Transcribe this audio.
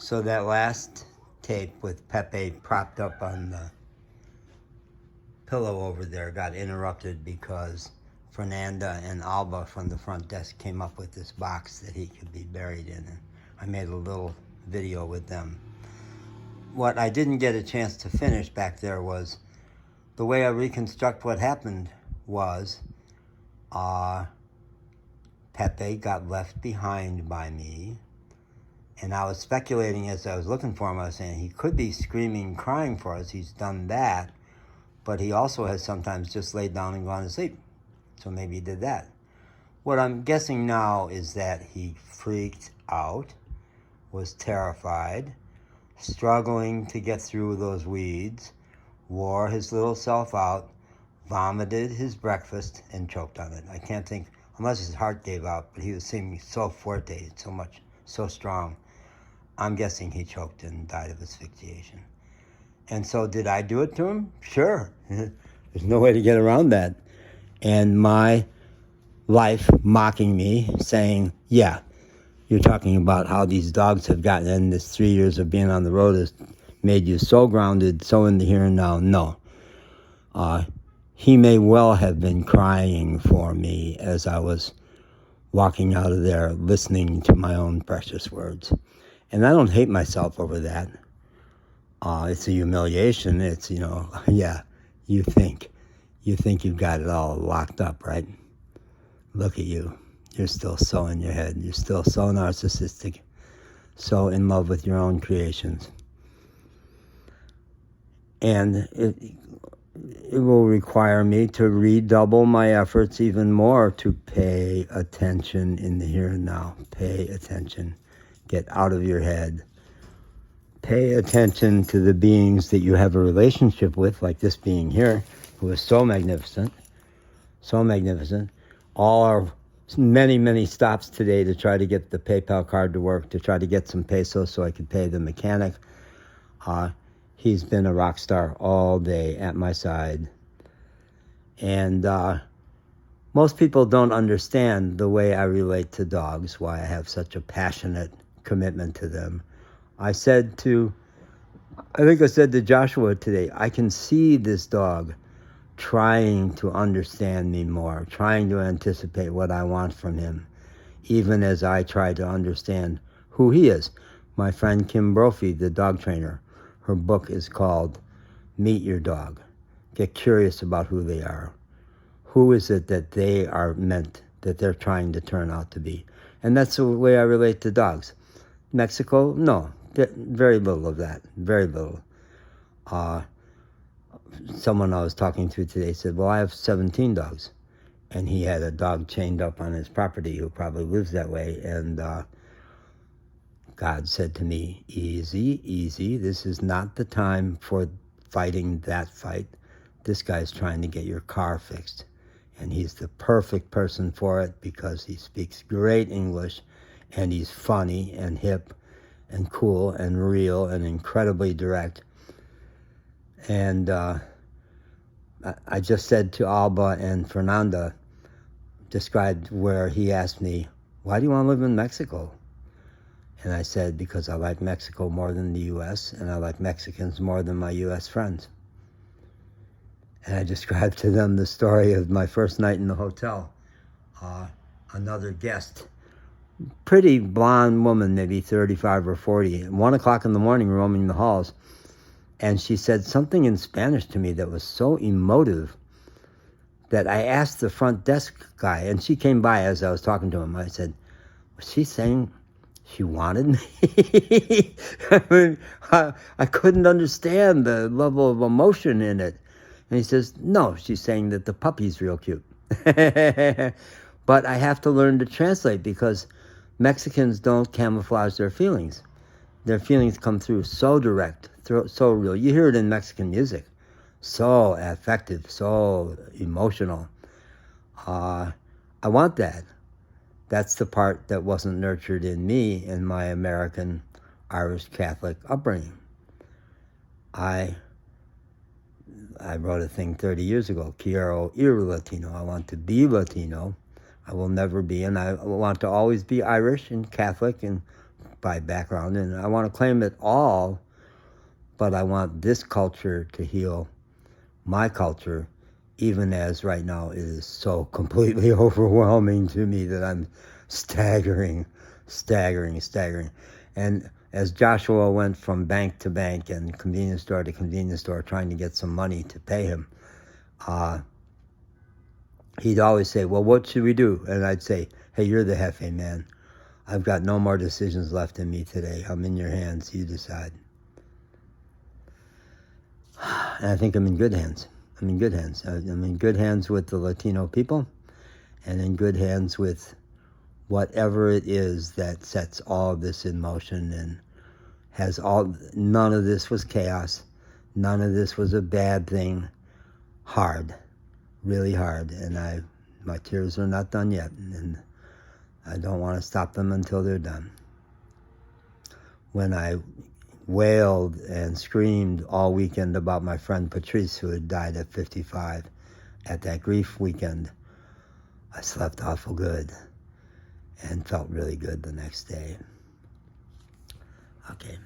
So that last tape with Pepe propped up on the pillow over there got interrupted because Fernanda and Alba from the front desk came up with this box that he could be buried in. And I made a little video with them. What I didn't get a chance to finish back there was the way I reconstruct what happened was Pepe got left behind by me. And I was speculating as I was looking for him, I was saying he could be screaming, crying for us. He's done that. But he also has sometimes just laid down and gone to sleep. So maybe he did that. What I'm guessing now is that he freaked out, was terrified, struggling to get through those weeds, wore his little self out, vomited his breakfast, and choked on it. I can't think, unless his heart gave out, but he was seeming so forte, so strong. I'm guessing he choked and died of asphyxiation. And so did I do it to him? Sure. There's no way to get around that. And my life mocking me, saying, yeah, you're talking about how these dogs have gotten in this 3 years of being on the road has made you so grounded, so in the here and now. No. He may well have been crying for me as I was walking out of there listening to my own precious words. And I don't hate myself over that. It's a humiliation. It's, yeah, you think you've got it all locked up, right? Look at you. You're still so in your head. You're still so narcissistic, so in love with your own creations. And it will require me to redouble my efforts even more to pay attention in the here and now. Pay attention. Get out of your head. Pay attention to the beings that you have a relationship with, like this being here, who is so magnificent. So magnificent. All our many, many stops today to try to get the PayPal card to work, to try to get some pesos so I could pay the mechanic. He's been a rock star all day at my side. And most people don't understand the way I relate to dogs, why I have such a passionate commitment to them. I think I said to Joshua today, I can see this dog trying to understand me more, trying to anticipate what I want from him, even as I try to understand who he is. My friend Kim Brophy, the dog trainer, her book is called Meet Your Dog. Get curious about who they are. Who is it that they are meant, that they're trying to turn out to be? And that's the way I relate to dogs. Mexico, no, very little of that, very little. Someone I was talking to today said, well, I have 17 dogs. And he had a dog chained up on his property who probably lives that way. And God said to me, easy, easy. This is not the time for fighting that fight. This guy's trying to get your car fixed. And he's the perfect person for it because he speaks great English and he's funny and hip and cool and real and incredibly direct. And I just said to Alba and Fernanda, described where he asked me, why do you want to live in Mexico? And I said, because I like Mexico more than the U.S., and I like Mexicans more than my U.S. friends. And I described to them the story of my first night in the hotel. Another guest, pretty blonde woman, maybe 35 or 40, at 1 o'clock in the morning roaming the halls. And she said something in Spanish to me that was so emotive that I asked the front desk guy, and she came by as I was talking to him. I said, was she saying she wanted me? I mean, I couldn't understand the level of emotion in it. And he says, no, she's saying that the puppy's real cute. But I have to learn to translate because Mexicans don't camouflage their feelings. Their feelings come through so direct, so real. You hear it in Mexican music. So affective, so emotional. I want that. That's the part that wasn't nurtured in me in my American Irish Catholic upbringing. I wrote a thing 30 years ago, Quiero ir Latino. I want to be Latino. I will never be, and I want to always be Irish and Catholic and by background, and I want to claim it all, but I want this culture to heal my culture, even as right now it is so completely overwhelming to me that I'm staggering. And as Joshua went from bank to bank and convenience store to convenience store trying to get some money to pay him, he'd always say, well, what should we do? And I'd say, hey, you're the Jefe, man. I've got no more decisions left in me today. I'm in your hands. You decide. And I think I'm in good hands. I'm in good hands. I'm in good hands with the Latino people, and in good hands with whatever it is that sets all of this in motion and has all. None of this was chaos. None of this was a bad thing. Hard, really hard. And my tears are not done yet, and I don't want to stop them until they're done. When I wailed and screamed all weekend about my friend Patrice, who had died at 55 at that grief weekend, I slept awful good and felt really good the next day. Okay.